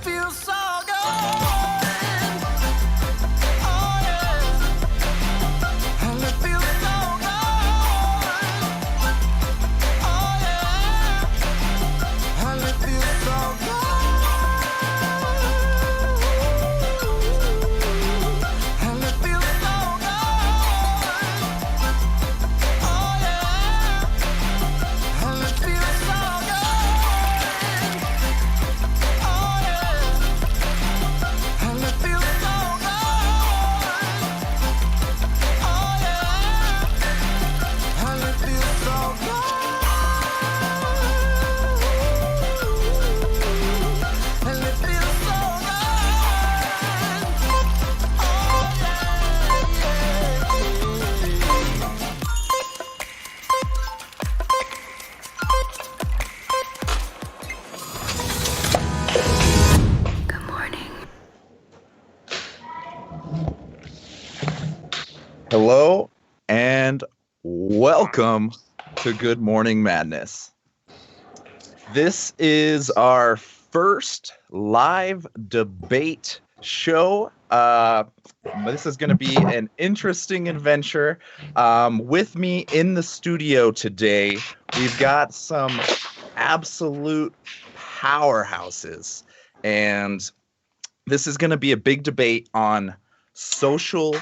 feels so good. Oh yeah, and it feels so good. Oh yeah, and it feels so good. And it feels so good. Oh yeah, and it feels so good. Oh yeah, and it feels so good. Oh yeah, and it feels so good. And it feels so good. Oh Good morning. Hello and welcome to Good Morning Madness. This is our first live debate show. This is going to be an interesting adventure. With me in the studio today, we've got some absolute powerhouses, and this is going to be a big debate on social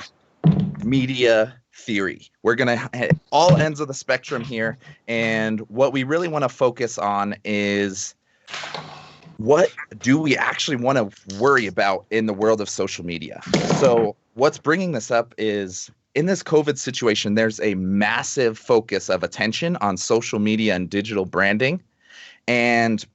media theory. We're going to hit all ends of the spectrum here, and what we really want to focus on is what do we actually want to worry about in the world of social media. So what's bringing this up is in this COVID situation, there's a massive focus of attention on social media and digital branding, and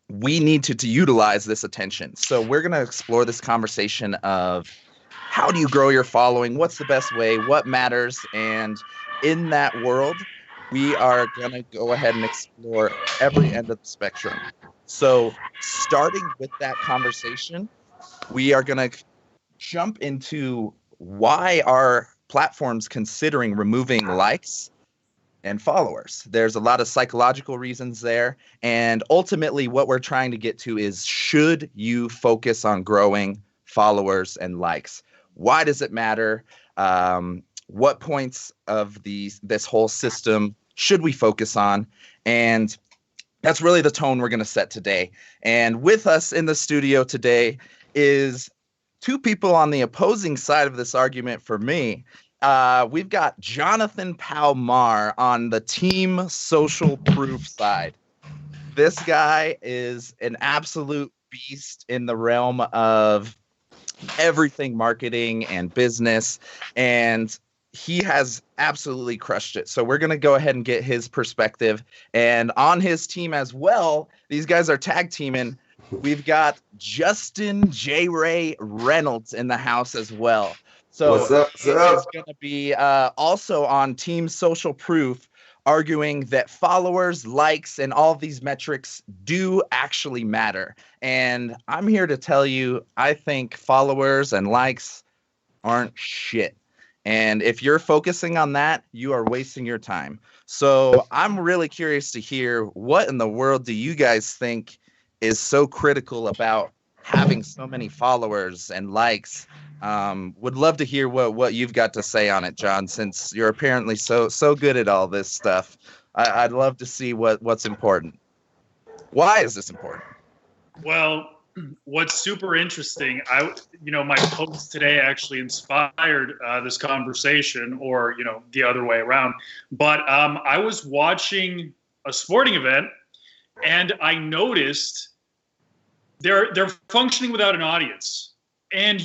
we need to utilize this attention. So we're going to explore this conversation of how do you grow your following? What's the best way? What matters? And in that world, we are going to go ahead and explore every end of the spectrum. So starting with that conversation, we are going to jump into why are platforms considering removing likes and followers. There's a lot of psychological reasons there. And ultimately, what we're trying to get to is, should you focus on growing followers and likes? Why does it matter? What points of this whole system should we focus on? And that's really the tone we're going to set today. And with us in the studio today is two people on the opposing side of this argument for me. We've got Jonathan Palmar on the Team Social Proof side. This guy is an absolute beast in the realm of everything marketing and business, and he has absolutely crushed it. So we're going to go ahead and get his perspective. And on his team as well, these guys are tag teaming. We've got Justin JRey Reynolds in the house as well. So What's up? he's going to be also on Team Social Proof, arguing that followers, likes, and all of these metrics do actually matter. And I'm here to tell you, I think followers and likes aren't shit. And if you're focusing on that, you are wasting your time. So I'm really curious to hear, what in the world do you guys think is so critical about having so many followers and likes? Would love to hear what you've got to say on it, John, since you're apparently so good at all this stuff. I'd love to see what's important. Why is this important? Well, what's super interesting, my post today actually inspired this conversation, or the other way around. But I was watching a sporting event, and I noticed they're functioning without an audience. And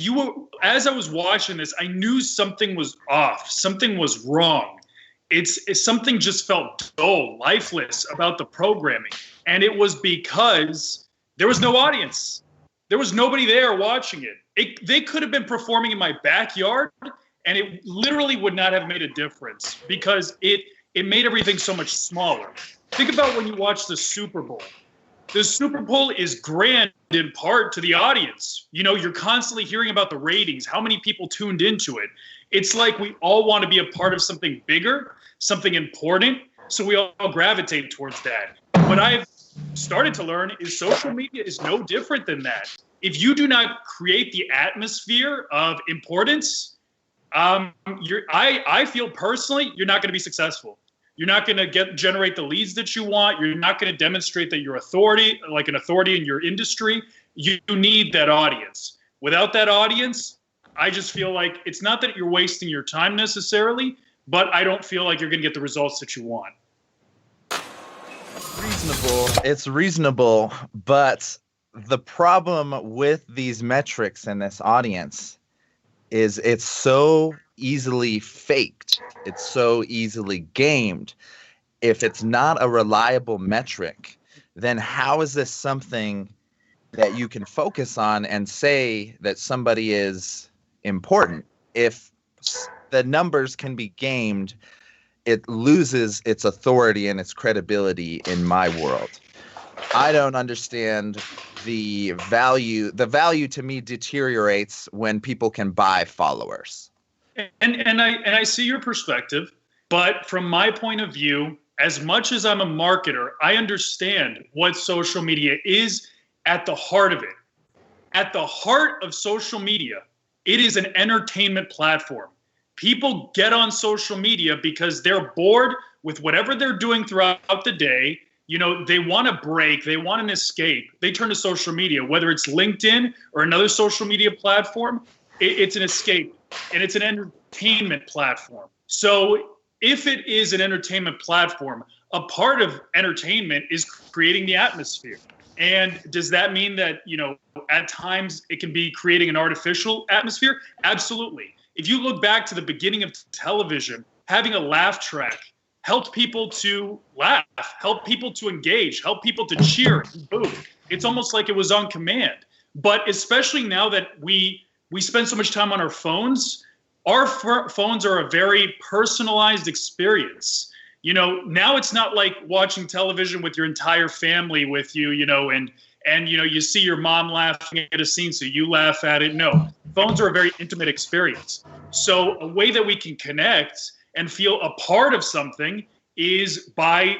as I was watching this, I knew something was off, something was wrong. It's something just felt dull, lifeless about the programming, and it was because there was no audience. There was nobody there watching it. They could have been performing in my backyard, and it literally would not have made a difference because it made everything so much smaller. Think about when you watch the Super Bowl. The Super Bowl is grand in part to the audience. You're constantly hearing about the ratings, how many people tuned into it. It's like we all want to be a part of something bigger, something important, so we all gravitate towards that. What I've started to learn is social media is no different than that. if you do not create the atmosphere of importance, I feel personally you're not going to be successful. You're not going to generate the leads that you want. You're not going to demonstrate that you're like an authority in your industry. You need that audience. Without that audience, I just feel like it's not that you're wasting your time necessarily, but I don't feel like you're going to get the results that you want. It's reasonable, but the problem with these metrics and this audience is it's so easily faked. It's so easily gamed. If it's not a reliable metric, then how is this something that you can focus on and say that somebody is important? If the numbers can be gamed, it loses its authority and its credibility in my world. I don't understand the value. The value to me deteriorates when people can buy followers. And I see your perspective, but from my point of view, as much as I'm a marketer, I understand what social media is at the heart of it. At the heart of social media, it is an entertainment platform. People get on social media because they're bored with whatever they're doing throughout the day. You know, they want a break. They want an escape. They turn to social media, whether it's LinkedIn or another social media platform. It's an escape, and it's an entertainment platform. So if it is an entertainment platform, a part of entertainment is creating the atmosphere. And does that mean that, you know, at times it can be creating an artificial atmosphere? Absolutely. If you look back to the beginning of television, having a laugh track helped people to laugh, helped people to engage, helped people to cheer and boo. It's almost like it was on command. But especially now that we spend so much time on our phones are a very personalized experience. You know, now it's not like watching television with your entire family with you, you know, and you know, you see your mom laughing at a scene, so you laugh at it. No, phones are a very intimate experience. So a way that we can connect and feel a part of something is by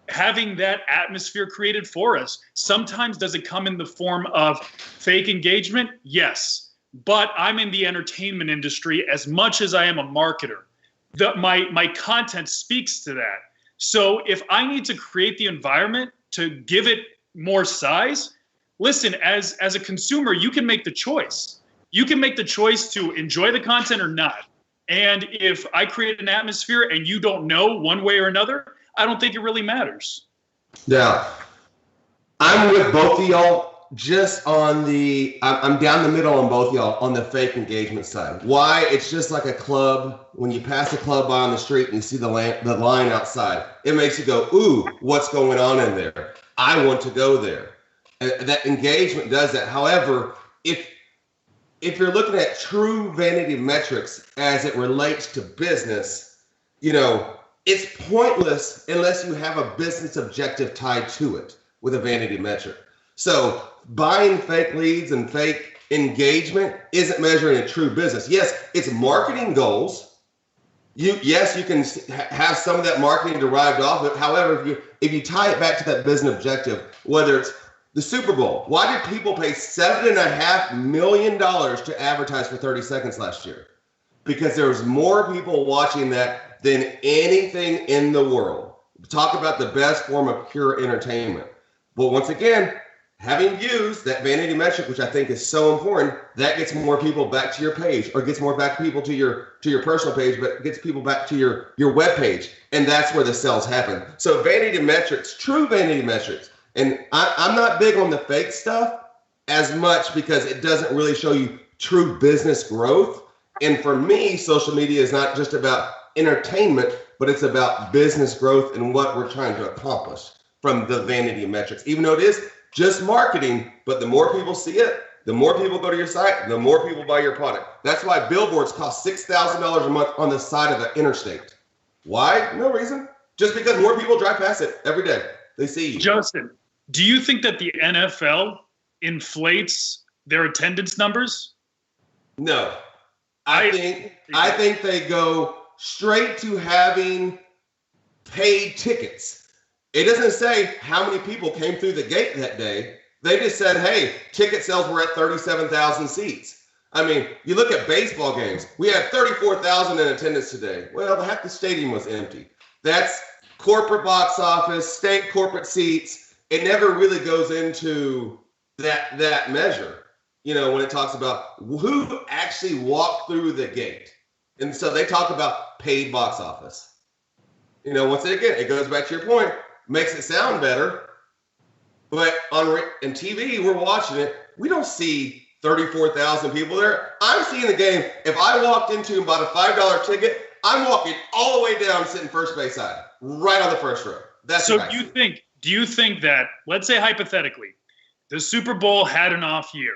having that atmosphere created for us. Sometimes does it come in the form of fake engagement? Yes. But I'm in the entertainment industry as much as I am a marketer. My content speaks to that. So if I need to create the environment to give it more size, listen, as a consumer, you can make the choice. You can make the choice to enjoy the content or not. And if I create an atmosphere and you don't know one way or another, I don't think it really matters. Yeah. I'm with both of y'all. Just on I'm down the middle on both y'all on the fake engagement side. Why? It's just like a club. When you pass a club by on the street and you see the line outside, it makes you go, ooh, what's going on in there? I want to go there. That engagement does that. However, if you're looking at true vanity metrics as it relates to business, you know, it's pointless unless you have a business objective tied to it with a vanity metric. So buying fake leads and fake engagement isn't measuring a true business. Yes, it's marketing goals. You can have some of that marketing derived off it. However, if you tie it back to that business objective, whether it's the Super Bowl, why did people pay $7.5 million to advertise for 30 seconds last year? Because there was more people watching that than anything in the world. Talk about the best form of pure entertainment. But once again, having views, that vanity metric, which I think is so important, that gets more people back to your page, or gets more back people to your personal page, but gets people back to your web page. And that's where the sales happen. So vanity metrics, true vanity metrics. And I'm not big on the fake stuff as much because it doesn't really show you true business growth. And for me, social media is not just about entertainment, but it's about business growth and what we're trying to accomplish from the vanity metrics, even though it is just marketing. But the more people see it, the more people go to your site, the more people buy your product. That's why billboards cost $6,000 a month on the side of the interstate. Why? No reason. Just because more people drive past it every day. They see you. Justin, do you think that the NFL inflates their attendance numbers? No. I think they go straight to having paid tickets. It doesn't say how many people came through the gate that day. They just said, hey, ticket sales were at 37,000 seats. I mean, you look at baseball games. We had 34,000 in attendance today. Well, half the stadium was empty. That's corporate box office, state corporate seats. It never really goes into that measure, when it talks about who actually walked through the gate. And so they talk about paid box office. Once again, it goes back to your point, makes it sound better. But on TV, we're watching it. We don't see 34,000 people there. I'm seeing the game. If I walked into and bought a $5 ticket, I'm walking all the way down, sitting first base side, right on the first row. That's so. Do you think that, let's say hypothetically, the Super Bowl had an off year,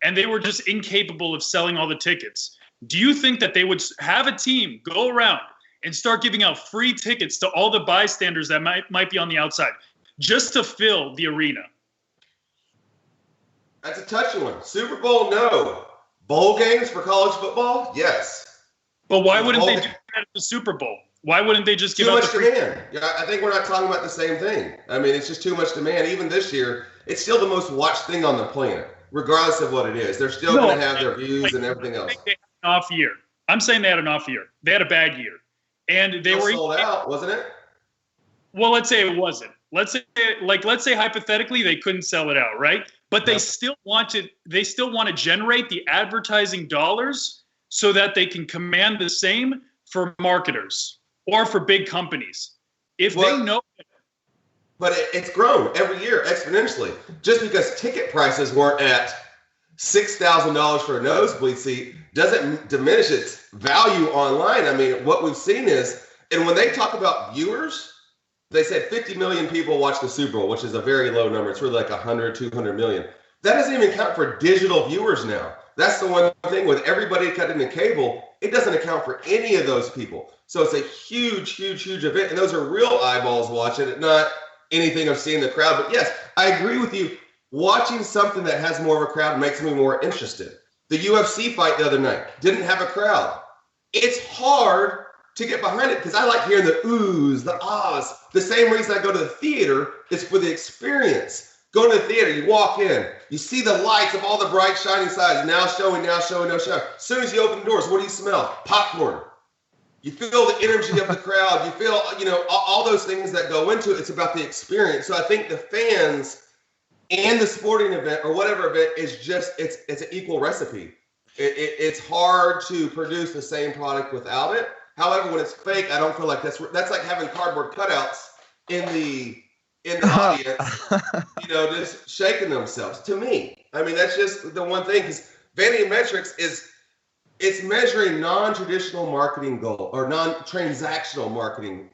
and they were just incapable of selling all the tickets? Do you think that they would have a team go around and start giving out free tickets to all the bystanders that might be on the outside, just to fill the arena? That's a touchy one. Super Bowl, no. Bowl games for college football, yes. But why wouldn't they do that at the Super Bowl? Why wouldn't they just give out the free? Too much demand. Yeah, I think we're not talking about the same thing. I mean, it's just too much demand. Even this year, it's still the most watched thing on the planet, regardless of what it is. They're still going to have their views and everything else. They had an off year. I'm saying they had an off year. They had a bad year, and they were sold out, wasn't it? Well, let's say it wasn't. Let's say hypothetically they couldn't sell it out, right? But they still want to generate the advertising dollars so that they can command the same for marketers or for big companies. They know. But it's grown every year exponentially. Just because ticket prices weren't at $6,000 for a nosebleed seat doesn't diminish its value online. I mean, what we've seen is, and when they talk about viewers, they said 50 million people watch the Super Bowl, which is a very low number. It's really like 100, 200 million. That doesn't even count for digital viewers now. That's the one thing with everybody cut into cable, it doesn't account for any of those people. So it's a huge, huge, huge event. And those are real eyeballs watching it, not anything of seeing the crowd. But yes, I agree with you. Watching something that has more of a crowd makes me more interested. The UFC fight the other night didn't have a crowd. It's hard to get behind it because I like hearing the oohs, the ahs. The same reason I go to the theater is for the experience. Go to the theater, you walk in, you see the lights of all the bright shining sides, now showing, now showing, now showing. As soon as you open the doors, what do you smell? Popcorn. You feel the energy of the crowd. You feel, all those things that go into it. It's about the experience. So I think the fans and the sporting event or whatever event is just, it's an equal recipe. It's hard to produce the same product without it. However, when it's fake, I don't feel like that's like having cardboard cutouts in the audience, just shaking themselves. To me, I mean, that's just the one thing, because Vanity Metrics it's measuring non-traditional marketing goal or non-transactional marketing.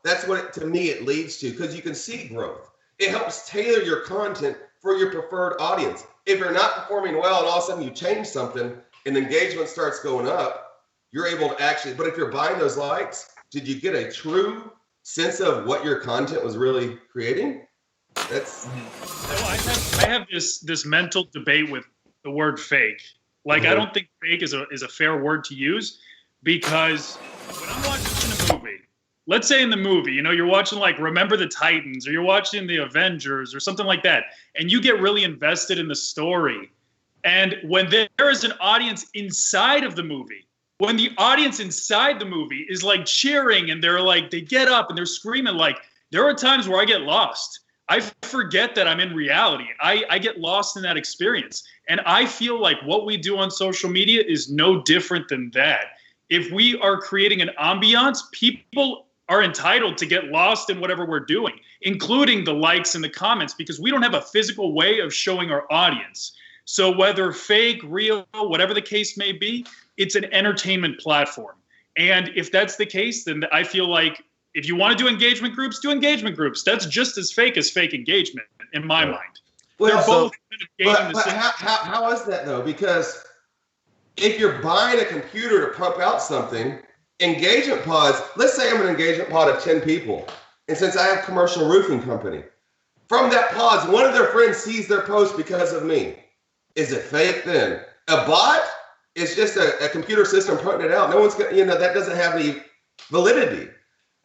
That's what to me it leads to, because you can see growth. It helps tailor your content for your preferred audience. If you're not performing well and all of a sudden you change something and engagement starts going up, you're able to actually, but if you're buying those likes, did you get a true sense of what your content was really creating? That's. I have this mental debate with the word fake. Like, I don't think fake is a fair word to use, because when I'm watching a movie, let's say in the movie, you're watching like Remember the Titans, or you're watching the Avengers or something like that, and you get really invested in the story. And when there is an audience inside of the movie, when the audience inside the movie is like cheering and they get up and they're screaming, like, there are times where I get lost. I forget that I'm in reality. I get lost in that experience. And I feel like what we do on social media is no different than that. If we are creating an ambiance, people are entitled to get lost in whatever we're doing, including the likes and the comments, because we don't have a physical way of showing our audience. So whether fake, real, whatever the case may be, it's an entertainment platform. And if that's the case, then I feel like if you want to do engagement groups, do engagement groups. That's just as fake engagement in my mind. Well, they're both but how is that though? Because if you're buying a computer to pump out something, engagement pods, let's say I'm an engagement pod of 10 people. And since I have commercial roofing company, from that pods, one of their friends sees their post because of me. Is it fake then? A bot is just a computer system putting it out. No one's going to, that doesn't have any validity.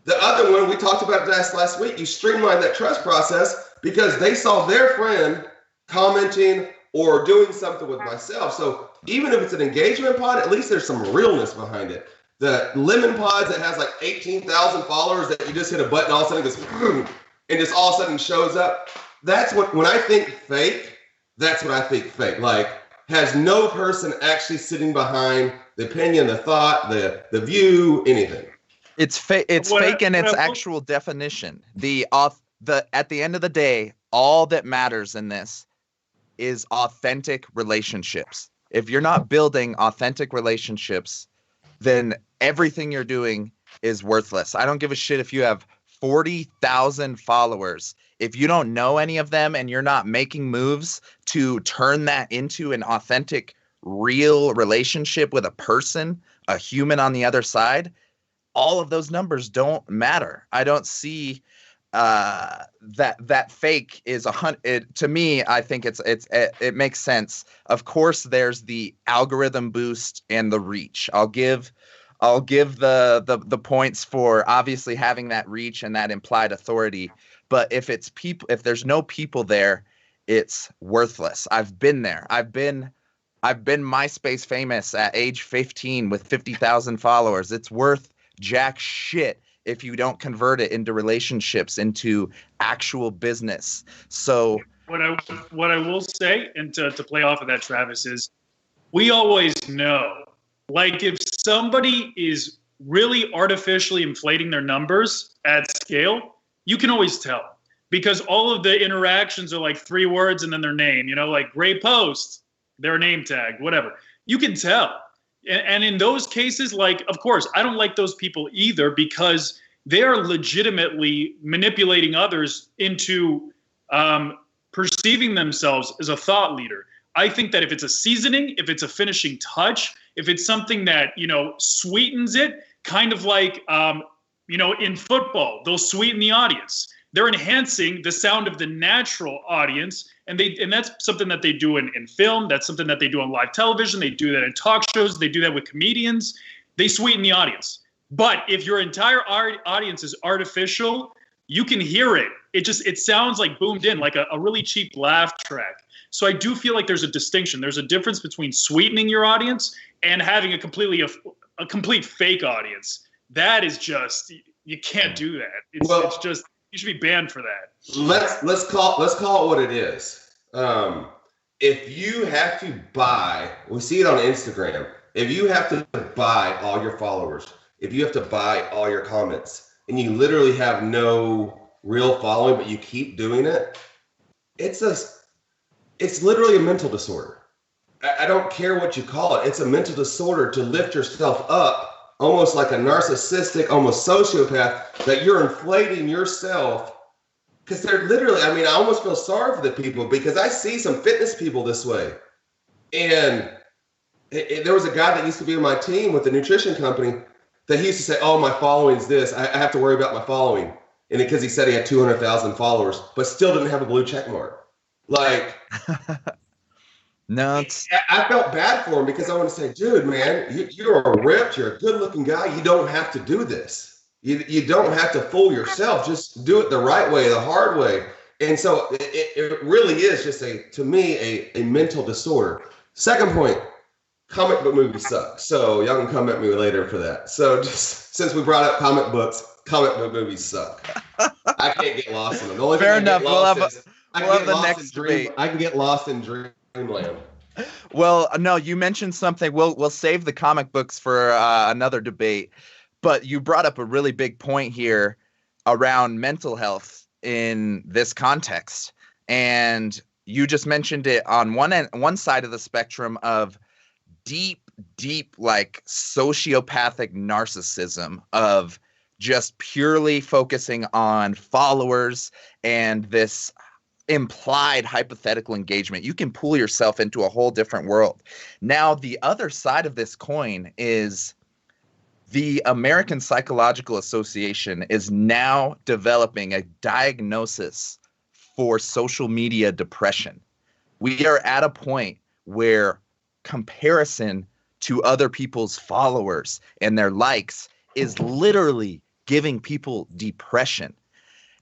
The other one, we talked about this last week, you streamline that trust process because they saw their friend commenting or doing something with myself. So even if it's an engagement pod, at least there's some realness behind it. The lemon pods that has like 18,000 followers that you just hit a button, all of a sudden it goes, and just all of a sudden shows up. That's what, when I think fake, that's what I think fake. Like, has no person actually sitting behind the opinion, the thought, the view, anything. It's fake. It's fake in its actual definition. At the end of the day, all that matters in this is authentic relationships. If you're not building authentic relationships, then everything you're doing is worthless. I don't give a shit if you have 40,000 followers. If you don't know any of them and you're not making moves to turn that into an authentic, real relationship with a person, a human on the other side, all of those numbers don't matter. I don't see that fake is to me. I think it makes sense. Of course, there's the algorithm boost and the reach. I'll give the points for obviously having that reach and that implied authority. But if there's no people there, it's worthless. I've been there. I've been MySpace famous at age 15 with 50,000 followers. It's worth jack shit if you don't convert it into relationships, into actual business. So what I will say, and to play off of that, Travis, is we always know, like, if somebody is really artificially inflating their numbers at scale, you can always tell, because all of the interactions are like 3 words and then their name, like great post, their name tag, whatever. You can tell. And in those cases, like, of course, I don't like those people either, because they are legitimately manipulating others into perceiving themselves as a thought leader. I think that if it's a seasoning, if it's a finishing touch, if it's something that, sweetens it, kind of like, in football, they'll sweeten the audience. They're enhancing the sound of the natural audience. And that's something that they do in film. That's something that they do on live television. They do that in talk shows. They do that with comedians. They sweeten the audience. But if your entire audience is artificial, you can hear it. It sounds like boomed in, like a really cheap laugh track. So I do feel like there's a distinction. There's a difference between sweetening your audience and having a complete fake audience. That is just, you can't do that. It's just, you should be banned for that. Let's call it what it is. If you have to buy, we see it on Instagram. If you have to buy all your followers, if you have to buy all your comments, and you literally have no real following, but you keep doing it, it's literally a mental disorder. I don't care what you call it. It's a mental disorder to lift yourself up, almost like a narcissistic, almost sociopath, that you're inflating yourself. Because they're literally, I almost feel sorry for the people, because I see some fitness people this way. And there was a guy that used to be on my team with the nutrition company that he used to say, oh, my following's this. I have to worry about my following. And because he said he had 200,000 followers, but still didn't have a blue check mark. Like, no, I felt bad for him, because I want to say, dude, man, you're ripped. You're a good looking guy. You don't have to do this. You don't have to fool yourself. Just do it the right way, the hard way. And so it really is just to me, a mental disorder. Second point, comic book movies suck. So y'all can come at me later for that. So just since we brought up comic book movies suck. I can't get lost in them. The only Fair thing I enough. get We'll lost have the next debate. I can get lost in dreamland. Well, no, you mentioned something. We'll save the comic books for another debate. But you brought up a really big point here around mental health in this context. And you just mentioned it on one side of the spectrum of deep, like sociopathic narcissism of just purely focusing on followers and this implied hypothetical engagement. You can pull yourself into a whole different world. Now, the other side of this coin is the American Psychological Association is now developing a diagnosis for social media depression. We are at a point where comparison to other people's followers and their likes is literally giving people depression.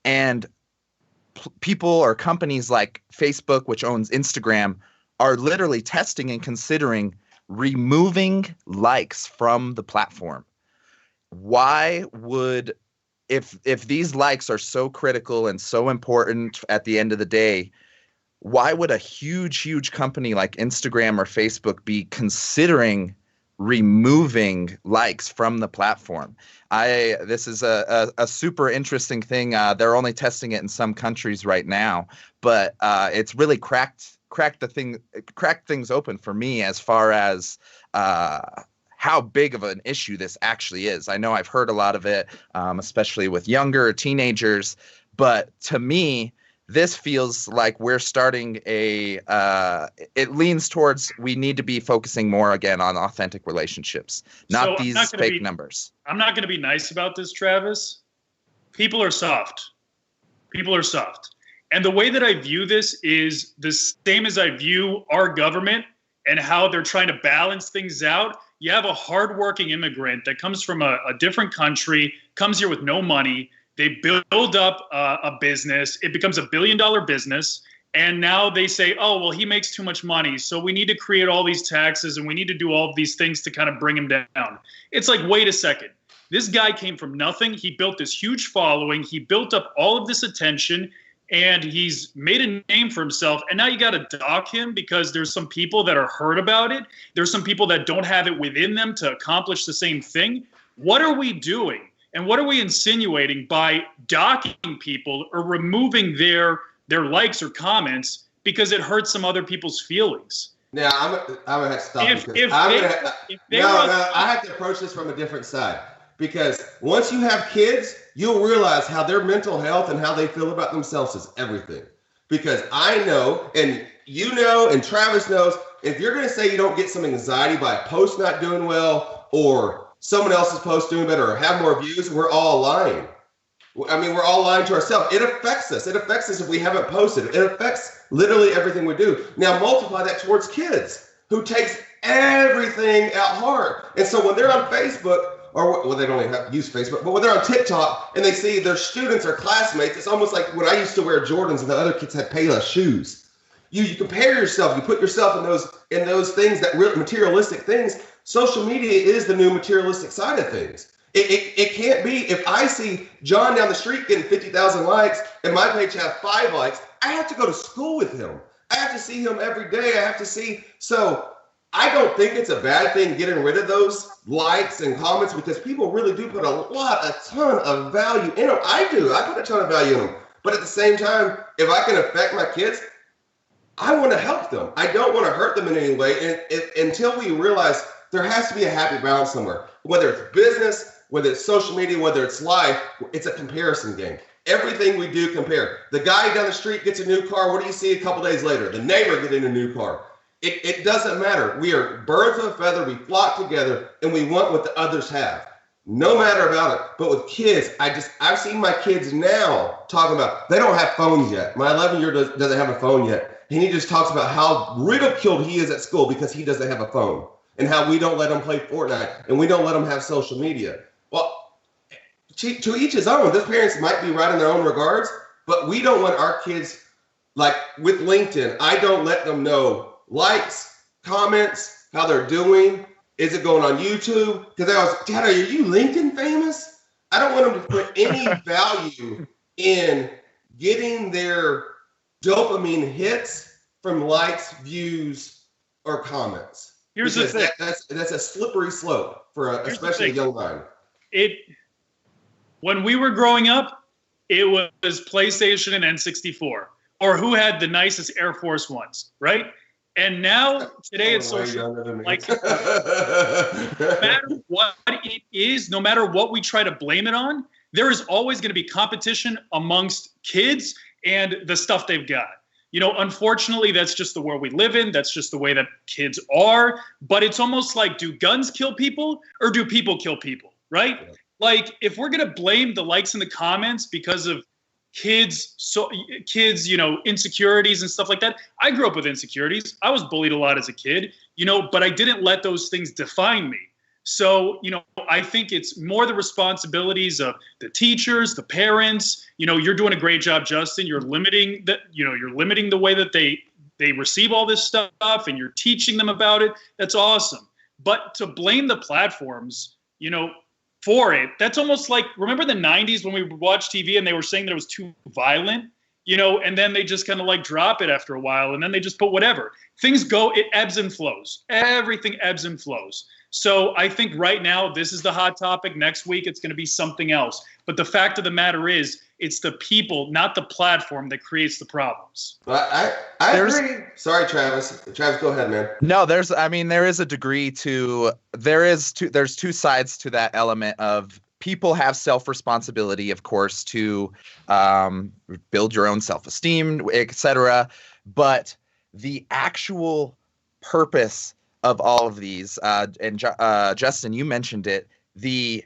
And people or companies like Facebook, which owns Instagram, are literally testing and considering removing likes from the platform. Why would, if these likes are so critical and so important at the end of the day, why would a huge company like Instagram or Facebook be considering removing likes from the platform? This is a super interesting thing. They're only testing it in some countries right now, but it's really cracked things open for me as far as how big of an issue this actually is. I know I've heard a lot of it, especially with younger teenagers, but to me, this feels like we're starting it leans towards we need to be focusing more again on authentic relationships, not these fake numbers. I'm not going to be nice about this, Travis. People are soft. People are soft. And the way that I view this is the same as I view our government and how they're trying to balance things out. You have a hardworking immigrant that comes from a different country, comes here with no money. They build up a business. It becomes $1 billion business. And now they say, oh, well, he makes too much money, so we need to create all these taxes and we need to do all of these things to kind of bring him down. It's like, wait a second. This guy came from nothing. He built this huge following. He built up all of this attention, and he's made a name for himself. And now you got to dock him because there's some people that are hurt about it. There's some people that don't have it within them to accomplish the same thing. What are we doing? And what are we insinuating by docking people or removing their likes or comments because it hurts some other people's feelings? Now, I'm gonna have to stop I have to approach this from a different side, because once you have kids, you'll realize how their mental health and how they feel about themselves is everything. Because I know, and you know, and Travis knows, if you're gonna say you don't get some anxiety by a post not doing well or someone else's post doing better or have more views, we're all lying. I mean, we're all lying to ourselves. It affects us. It affects us if we haven't posted. It affects literally everything we do. Now multiply that towards kids who takes everything at heart. And so when they're on Facebook, or well, they don't even use Facebook, but when they're on TikTok and they see their students or classmates, it's almost like when I used to wear Jordans and the other kids had Payless shoes. You compare yourself, you put yourself in those things, that real materialistic things. Social media is the new materialistic side of things. It can't be, if I see John down the street getting 50,000 likes and my page have 5 likes, I have to go to school with him. I have to see him every day. I have to see. So I don't think it's a bad thing getting rid of those likes and comments, because people really do put a ton of value in them. I do. I put a ton of value in them. But at the same time, if I can affect my kids, I want to help them. I don't want to hurt them in any way. And until we realize there has to be a happy balance somewhere, whether it's business, whether it's social media, whether it's life, it's a comparison game. Everything we do compare. The guy down the street gets a new car. What do you see a couple days later? The neighbor getting a new car. It doesn't matter. We are birds of a feather. We flock together and we want what the others have. No matter about it. But with kids, I've seen my kids now talking about, they don't have phones yet. My 11-year-old doesn't have a phone yet. And he just talks about how ridiculed he is at school because he doesn't have a phone, and how we don't let him play Fortnite and we don't let him have social media. Well, to each his own. Those parents might be right in their own regards, but we don't want our kids, like with LinkedIn, I don't let them know likes, comments, how they're doing. Is it going on YouTube? Because they always, Dad, are you LinkedIn famous? I don't want them to put any value in getting their dopamine hits from likes, views, or comments. Here's the thing. That's a slippery slope for especially a young mind. When we were growing up, it was PlayStation and N64, or who had the nicest Air Force Ones, right? And now today it's social. Like, no matter what it is, no matter what we try to blame it on, there is always going to be competition amongst kids and the stuff they've got. You know, unfortunately, that's just the world we live in. That's just the way that kids are. But it's almost like, do guns kill people or do people kill people, right? Yeah. Like, if we're going to blame the likes and the comments because of kids, you know, insecurities and stuff like that. I grew up with insecurities. I was bullied a lot as a kid, you know, but I didn't let those things define me. So, I think it's more the responsibilities of the teachers, the parents. You're doing a great job, Justin. You're limiting the way that they receive all this stuff, and you're teaching them about it. That's awesome. But to blame the platforms, for it, that's almost like, remember the 90s when we would watch TV and they were saying that it was too violent, and then they just kind of like drop it after a while, and then they just put whatever. Things go, it ebbs and flows. Everything ebbs and flows. So I think right now this is the hot topic. Next week it's going to be something else. But the fact of the matter is, it's the people, not the platform, that creates the problems. I agree. Sorry, Travis. Travis, go ahead, man. No, there's a degree to, there's two sides to that element of people have self-responsibility, of course, to build your own self-esteem, etc. But the actual purpose of all of these, and Justin, you mentioned it, the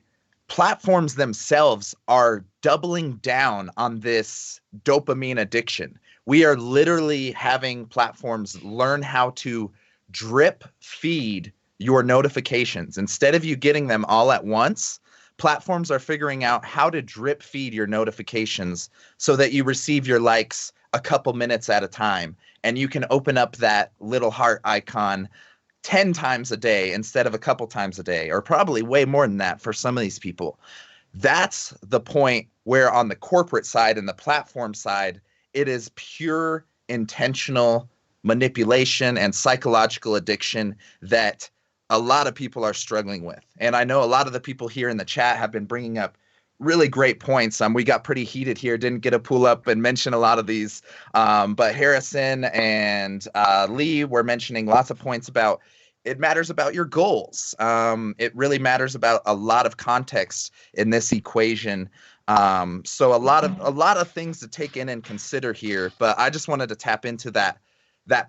platforms themselves are doubling down on this dopamine addiction. We are literally having platforms learn how to drip feed your notifications. Instead of you getting them all at once, platforms are figuring out how to drip feed your notifications so that you receive your likes a couple minutes at a time. And you can open up that little heart icon 10 times a day instead of a couple times a day, or probably way more than that for some of these people. That's the point where on the corporate side and the platform side, it is pure intentional manipulation and psychological addiction that a lot of people are struggling with. And I know a lot of the people here in the chat have been bringing up really great points. We got pretty heated here, didn't get to pull up and mention a lot of these. But Harrison and Lee were mentioning lots of points about it matters about your goals. It really matters about a lot of context in this equation. So a lot of things to take in and consider here. But I just wanted to tap into that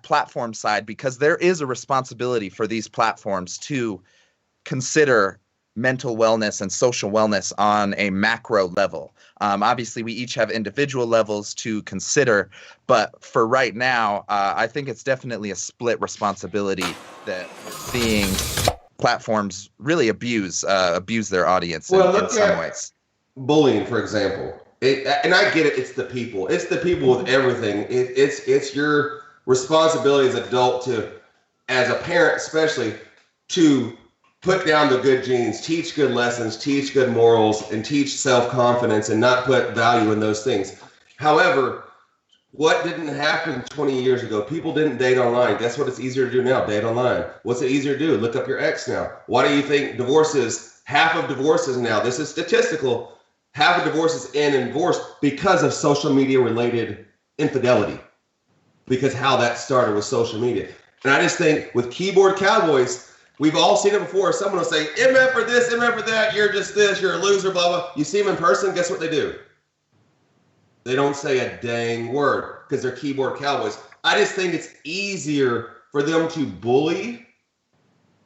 platform side, because there is a responsibility for these platforms to consider mental wellness and social wellness on a macro level. Obviously, we each have individual levels to consider, but for right now, I think it's definitely a split responsibility that we're seeing platforms really abuse their audience in some ways. Bullying, for example, and I get it. It's the people. It's the people with everything. It's your responsibility as an adult to, as a parent especially, to put down the good genes, teach good lessons, teach good morals, and teach self-confidence, and not put value in those things. However, what didn't happen 20 years ago? People didn't date online. Guess what? It's easier to do now. Date online. What's it easier to do? Look up your ex now. Why do you think half of divorces now, this is statistical, half of divorces end in divorce because of social media related infidelity, because how that started with social media. And I just think with keyboard cowboys, we've all seen it before. Someone will say, MF for this, MF for that, you're just this, you're a loser, blah, blah. You see them in person, guess what they do? They don't say a dang word because they're keyboard cowboys. I just think it's easier for them to bully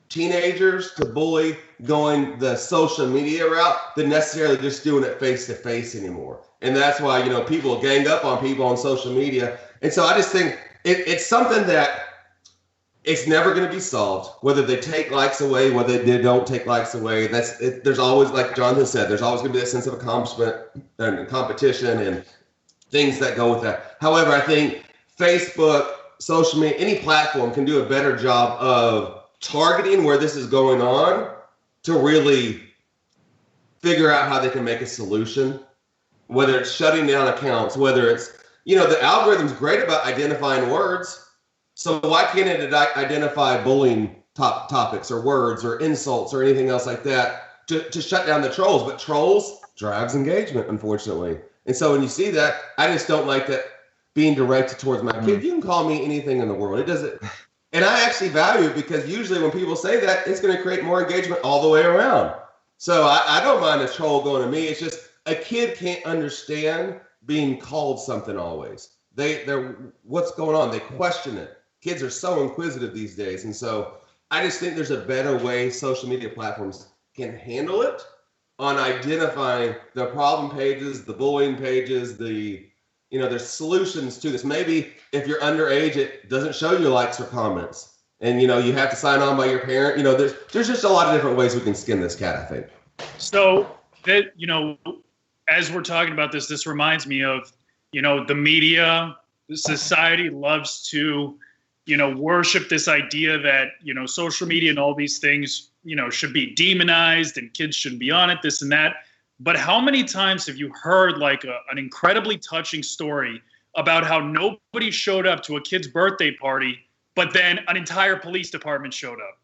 teenagers, to bully going the social media route, than necessarily just doing it face to face anymore. And that's why, people gang up on people on social media. And so I just think it's something that it's never going to be solved, whether they take likes away, whether they don't take likes away. There's always, like Jonathan said, there's always going to be a sense of accomplishment and competition and things that go with that. However, I think Facebook, social media, any platform can do a better job of targeting where this is going on to really figure out how they can make a solution, whether it's shutting down accounts, whether it's, the algorithm's great about identifying words. So why can't it identify bullying topics or words or insults or anything else like that to shut down the trolls? But trolls drives engagement, unfortunately. And so when you see that, I just don't like that being directed towards my kid. You can call me anything in the world. It doesn't. And I actually value it, because usually when people say that, it's going to create more engagement all the way around. So I don't mind a troll going to me. It's just a kid can't understand being called something always. They're what's going on? They question it. Kids are so inquisitive these days. And so I just think there's a better way social media platforms can handle it on identifying the problem pages, the bullying pages, there's solutions to this. Maybe if you're underage, it doesn't show you likes or comments. and you have to sign on by your parent. There's just a lot of different ways we can skin this cat, I think. So that, as we're talking about this reminds me of, the media, the society loves to, worship this idea that, social media and all these things, should be demonized and kids shouldn't be on it, this and that. But how many times have you heard like an incredibly touching story about how nobody showed up to a kid's birthday party, but then an entire police department showed up?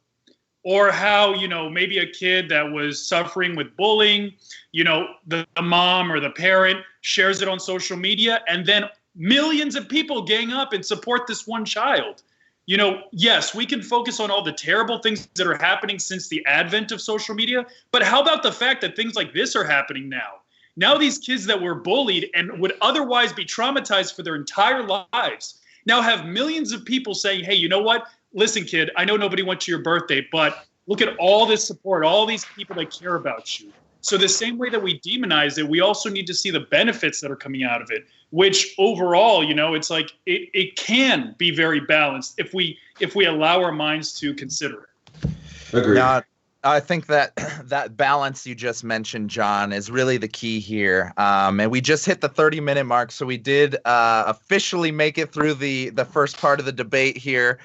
Or how, maybe a kid that was suffering with bullying, the mom or the parent shares it on social media, and then millions of people gang up and support this one child. Yes, we can focus on all the terrible things that are happening since the advent of social media, but how about the fact that things like this are happening now? Now these kids that were bullied and would otherwise be traumatized for their entire lives now have millions of people saying, hey, you know what? Listen, kid, I know nobody went to your birthday, but look at all this support, all these people that care about you. So the same way that we demonize it, we also need to see the benefits that are coming out of it, which overall, it's like it can be very balanced if we allow our minds to consider it. Agreed. Now, I think that balance you just mentioned, John, is really the key here. And we just hit the 30-minute mark, so we did officially make it through the first part of the debate here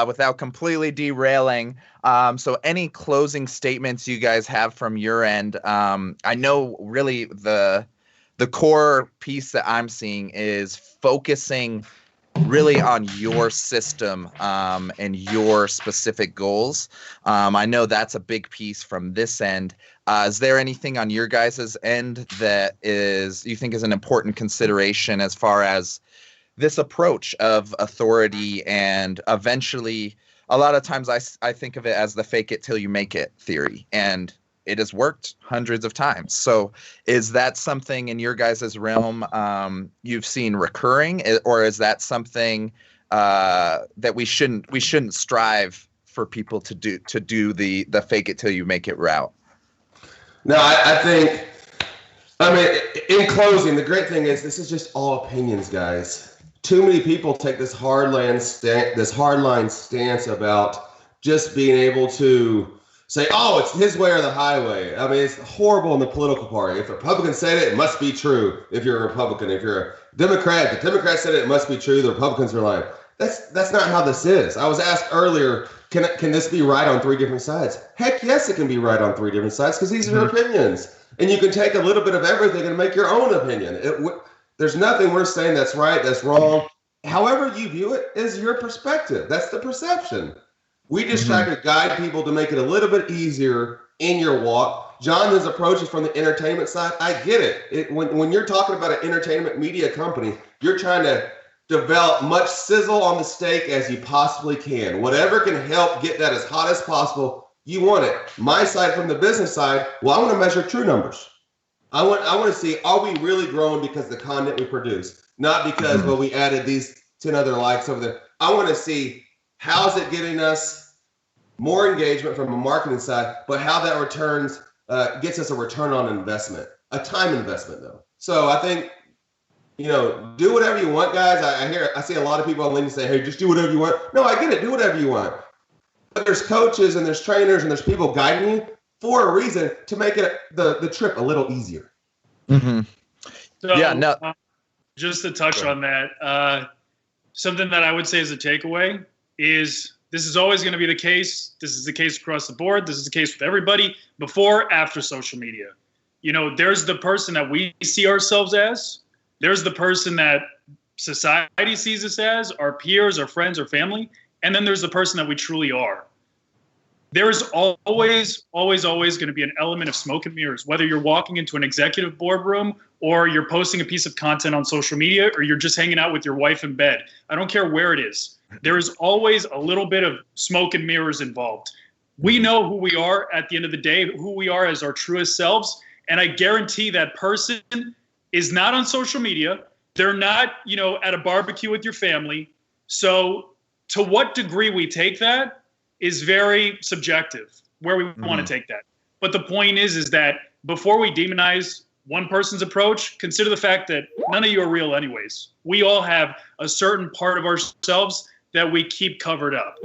without completely derailing. So any closing statements you guys have from your end? I know really the core piece that I'm seeing is focusing really on your system and your specific goals. I know that's a big piece from this end. Is there anything on your guys' end that you think is an important consideration as far as this approach of authority and eventually, a lot of times I think of it as the fake it till you make it theory, and it has worked hundreds of times. So is that something in your guys' realm you've seen recurring, or is that something that we shouldn't strive for people to do the fake it till you make it route? No, I mean, in closing, the great thing is this is just all opinions, guys. Too many people take this hardline stance about just being able to say, oh, it's his way or the highway. I mean, it's horrible in the political party. If a Republican said it, it must be true. If you're a Republican, if you're a Democrat, the Democrat said it must be true. The Republicans are lying. That's not how this is. I was asked earlier, can this be right on 3 different sides? Heck yes, it can be right on 3 different sides because these are your opinions. And you can take a little bit of everything and make your own opinion. There's nothing we're saying that's right, that's wrong. However you view it is your perspective. That's the perception. We just try to guide people to make it a little bit easier in your walk. Jonathan's approach is from the entertainment side. I get it. When you're talking about an entertainment media company, you're trying to develop much sizzle on the steak as you possibly can. Whatever can help get that as hot as possible, you want it. My side, from the business side, well, I want to measure true numbers. I want to see, are we really growing because of the content we produce? Not because, well, we added these 10 other likes over there. I want to see, how's it getting us more engagement from a marketing side, but how that returns gets us a return on investment, a time investment though. So I think, do whatever you want, guys. I see a lot of people on LinkedIn say, hey, just do whatever you want. No, I get it. Do whatever you want. But there's coaches and there's trainers and there's people guiding you for a reason to make it the trip a little easier. Mm-hmm. So, yeah, no. Just to touch on that, something that I would say as a takeaway is this is always going to be the case. This is the case across the board. This is the case with everybody before, after social media. There's the person that we see ourselves as. There's the person that society sees us as, our peers, our friends, our family. And then there's the person that we truly are. There's always going to be an element of smoke and mirrors, whether you're walking into an executive boardroom or you're posting a piece of content on social media or you're just hanging out with your wife in bed. I don't care where it is. There is always a little bit of smoke and mirrors involved. We know who we are at the end of the day, who we are as our truest selves. And I guarantee that person is not on social media. They're not, at a barbecue with your family. So to what degree we take that is very subjective, where we want to take that. But the point is that before we demonize one person's approach, consider the fact that none of you are real anyways. We all have a certain part of ourselves that we keep covered up.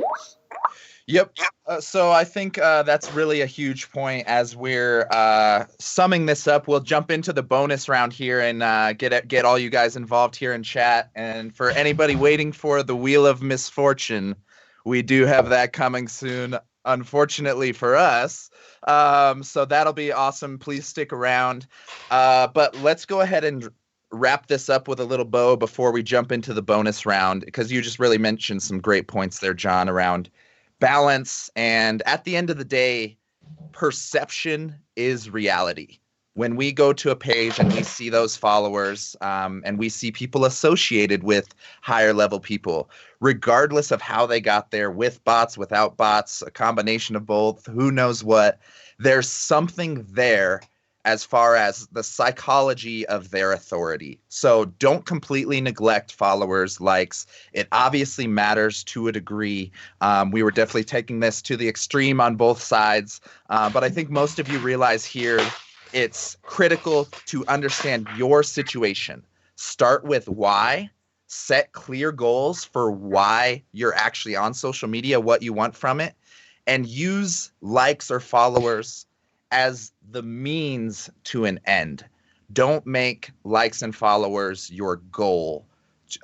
Yep. So I think that's really a huge point. As we're summing this up, we'll jump into the bonus round here and get all you guys involved here in chat. And for anybody waiting for the Wheel of Misfortune, we do have that coming soon, unfortunately for us. So that'll be awesome. Please stick around. But let's go ahead and wrap this up with a little bow before we jump into the bonus round, because you just really mentioned some great points there, John, around balance. And at the end of the day, perception is reality. When we go to a page and we see those followers and we see people associated with higher level people, regardless of how they got there, with bots, without bots, a combination of both, who knows what, there's something there as far as the psychology of their authority. So don't completely neglect followers, likes. It obviously matters to a degree. We were definitely taking this to the extreme on both sides. But I think most of you realize here it's critical to understand your situation. Start with why. Set clear goals for why you're actually on social media, what you want from it, and use likes or followers as the means to an end. Don't make likes and followers your goal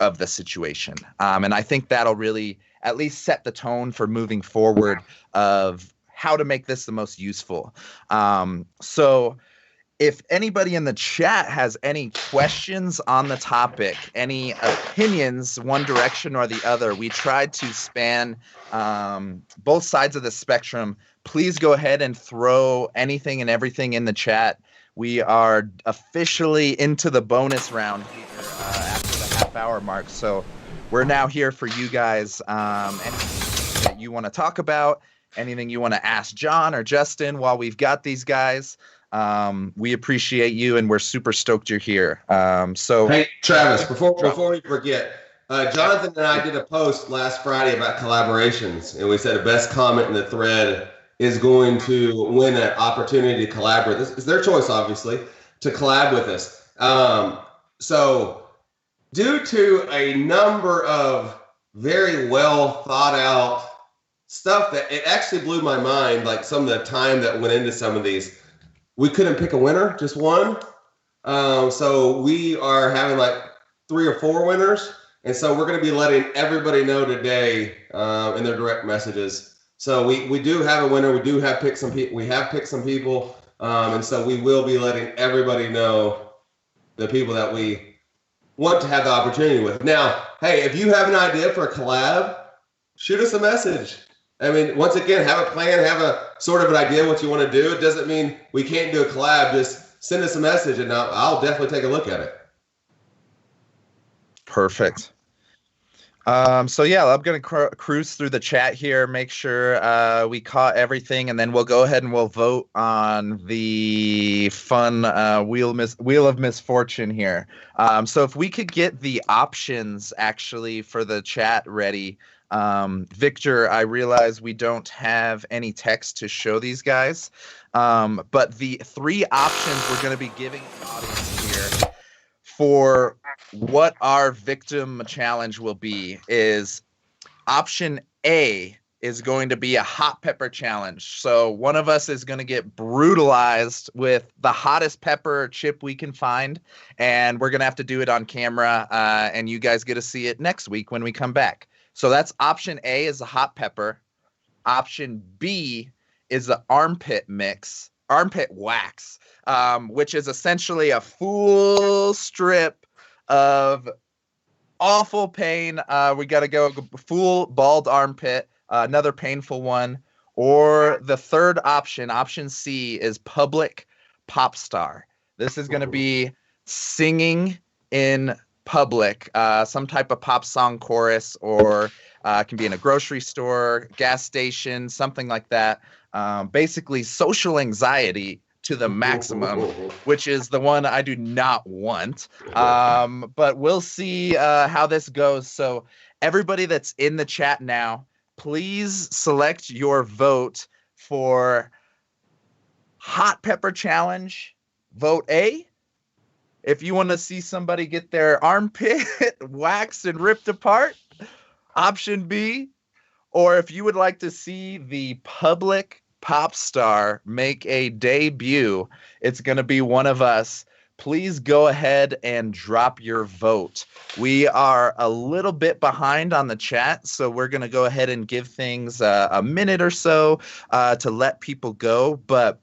of the situation. And I think that'll really at least set the tone for moving forward of how to make this the most useful. So if anybody in the chat has any questions on the topic, any opinions, one direction or the other, we tried to span both sides of the spectrum. Please go ahead and throw anything and everything in the chat. We are officially into the bonus round here after the half-hour mark. So we're now here for you guys. Anything that you want to talk about, anything you want to ask John or Justin while we've got these guys. We appreciate you, and we're super stoked you're here. Hey, Travis, before we forget, Jonathan and I did a post last Friday about collaborations, and we said the best comment in the thread is going to win an opportunity to collaborate. This is their choice, obviously, to collab with us. So due to a number of very well thought out stuff that it actually blew my mind, like some of the time that went into some of these, we couldn't pick a winner, just one. So we are having like 3 or 4 winners. And so we're going to be letting everybody know today in their direct messages. So we do have a winner. We do have picked some people. We have picked some people. And so we will be letting everybody know the people that we want to have the opportunity with. Now, hey, if you have an idea for a collab, shoot us a message. I mean, once again, have a plan, have a sort of an idea what you want to do. It doesn't mean we can't do a collab. Just send us a message, and I'll definitely take a look at it. Perfect. So yeah, I'm going to cruise through the chat here, make sure we caught everything, and then we'll go ahead and we'll vote on the fun Wheel of Misfortune here. So if we could get the options actually for the chat ready. Victor, I realize we don't have any text to show these guys, but the 3 options we're going to be giving the audience here for what our victim challenge will be is option A is going to be a hot pepper challenge. So one of us is going to get brutalized with the hottest pepper chip we can find, and we're going to have to do it on camera, and you guys get to see it next week when we come back. So that's option A, is the hot pepper. Option B is the armpit wax, which is essentially a full strip of awful pain. We got to go full bald armpit, another painful one. Or the third option, option C, is public pop star. This is going to be singing in public, some type of pop song chorus, or it can be in a grocery store, gas station, something like that. Basically social anxiety to the maximum, which is the one I do not want. But we'll see how this goes. So everybody that's in the chat now, please select your vote for hot pepper challenge. Vote A. If you want to see somebody get their armpit waxed and ripped apart, option B. or if you would like to see the public pop star make a debut, it's going to be one of us. Please go ahead and drop your vote. We are a little bit behind on the chat, so we're going to go ahead and give things a minute or so to let people go. But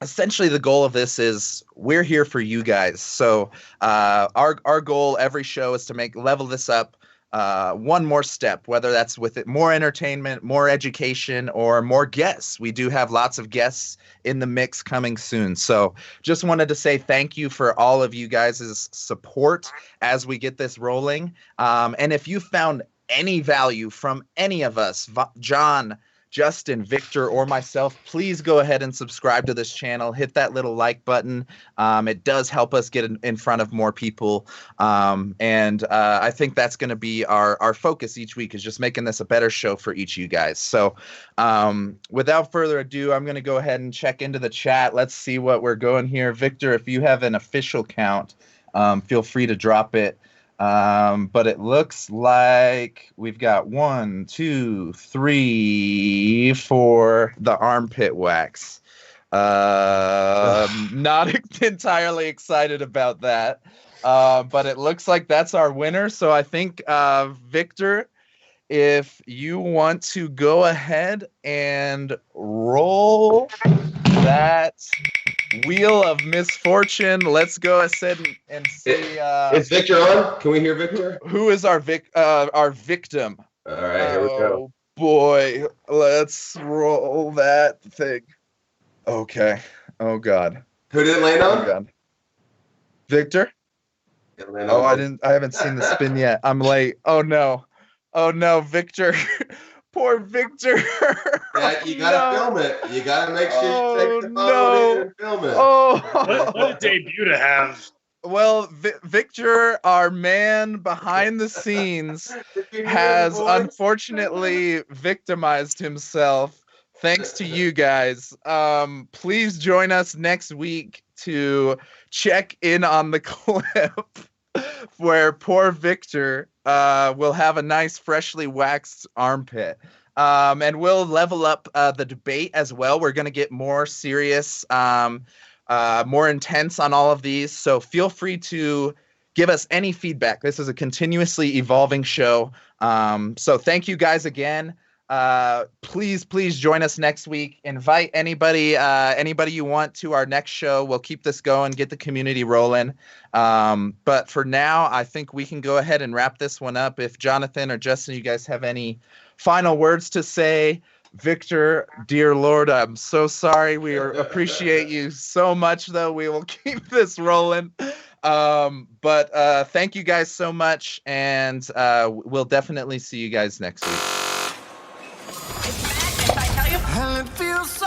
essentially the goal of this is we're here for you guys. So our goal every show is to level this up one more step, whether that's with it more entertainment, more education, or more guests. We do have lots of guests in the mix coming soon. So just wanted to say thank you for all of you guys' support as we get this rolling. And if you found any value from any of us, John, Justin, Victor, or myself, please go ahead and subscribe to this channel. Hit that little like button. It does help us get in front of more people. And I think that's going to be our focus each week, is just making this a better show for each of you guys. So without further ado, I'm going to go ahead and check into the chat. Let's see what we're going here. Victor, if you have an official count, feel free to drop it. But it looks like we've got 1, 2, 3, 4, the armpit wax. Not entirely excited about that. But it looks like that's our winner. So I think, Victor, if you want to go ahead and roll that Wheel of Misfortune, let's go ahead and see. Is Victor on? Can we hear Victor? Who is our victim? All right, here we go. Oh boy, let's roll that thing. Okay. Oh God. Who did it land Oh on? God. Victor? It landed Oh, on- I haven't seen the spin yet. I'm late. Oh no, Victor. Poor Victor. Yeah, you gotta film it. You gotta make sure you take the phone no. in and film it. Oh. What a debut to have. Well, Victor, our man behind the scenes, has unfortunately victimized himself. Thanks to you guys. Please join us next week to check in on the clip where poor Victor will have a nice freshly waxed armpit. And we'll level up the debate as well. We're going to get more serious, more intense on all of these. So feel free to give us any feedback. This is a continuously evolving show. So thank you guys again. Please join us next week. Invite anybody you want to our next show. We'll keep this going, get the community rolling. But for now, I think we can go ahead and wrap this one up. If Jonathan or Justin, you guys have any final words to say. Victor, dear Lord, I'm so sorry. We appreciate you so much, though. We will keep this rolling. But thank you guys so much, and we'll definitely see you guys next week. And it feels so